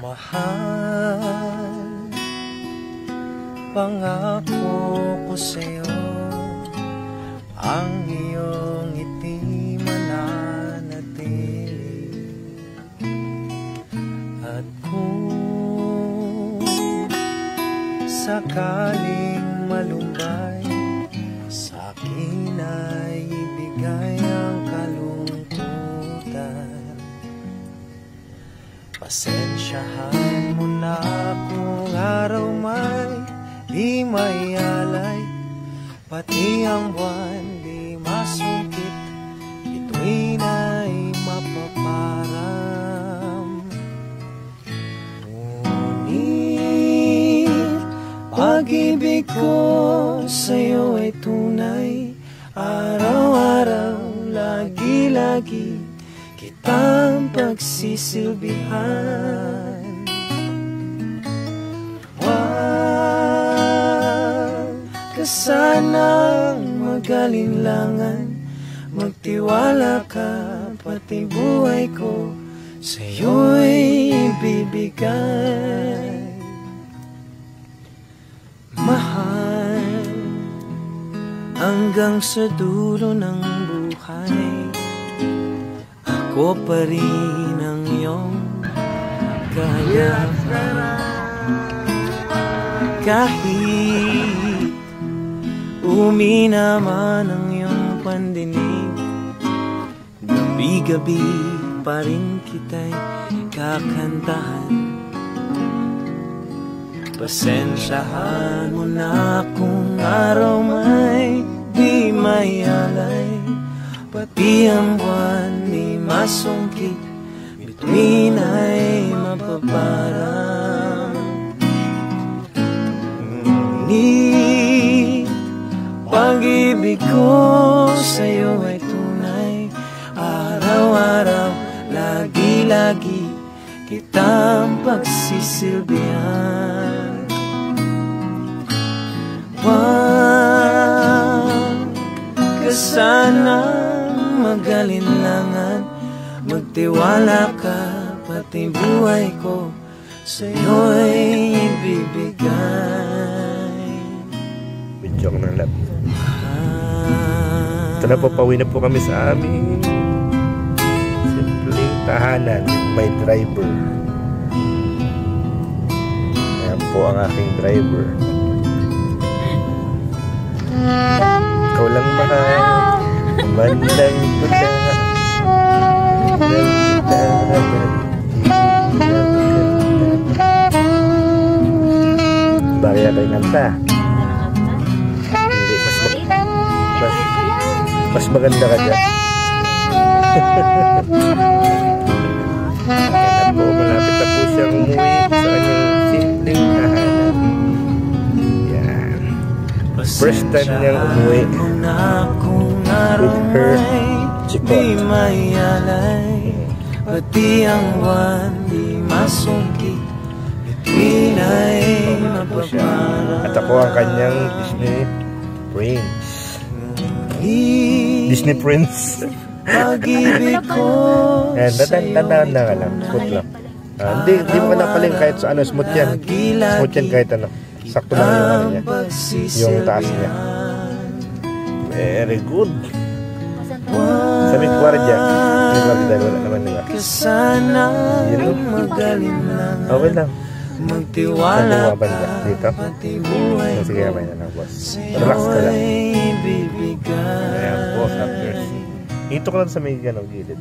Mahal, pangako ko sa'yo, ang iyong ngiti mananatili. At kung sakaling malumbay, sa'kin ay ibigay ang kalungkutan. Pasensyahan mo na kung araw may di mayalay, pati ang buwan di masungkit, bituin ay mapaparam. Ngunit pag-ibig ko sa'yo ay tunay, araw-araw, lagi-lagi kitang pagsisilbihan. Huwag ka sanang mag-alinlangan, magtiwala ka, pati buhay ko sa'yo'y ibibigay. Mahal, hanggang sa dulo ng buhay, ako pa rin ang iyong kayamanan. Kahit uminaman ang iyong pandinig, gabi-gabi pa rin kita'y kakantahan. Pasensyahan mo na kung araw may di mayalay, pati ang buwan di masungkit, bituin ay mapaparam. Ngunit pag-ibig ko sa'yo ay tunay, araw-araw, lagi-lagi kitang pagsisilbihan. Huwag ka sanang mag-alinlangan, magtiwala ka, pati buhay ko sa'yo'y ibibigay. Medyo ako ng lap. Ito na po, pauwi na po kami sa aming simpleng tahanan, may driver. Ayan po ang aking driver. Ikaw lang mahal, mandang ko na. Bagay tayo kanta. Hindi, mas maganda ka dyan. Kaya po, malapit na po siyang umuwi sa kanyang simpleng tahanan. Yan. First time niyang umuwi with her chikot. Pati ang buwan di masungkit, bituin ay mapaparam. At ako ang kanyang Disney Prince. Disney Prince. Pag-ibig ko tandaan na nga lang, smooth lang. Hindi mo ka napaling kahit sa ano, smooth yan. Smooth yan kahit ano. Sakto lang yung ano niya, yung taas niya. Very good. Sa may gwardiya dahil wala naman nila. Okay lang. Magtiwala ka dito. Sige, may na lang, boss. Relax ka lang. Ayan po, after. Ito ko lang sa may gilid.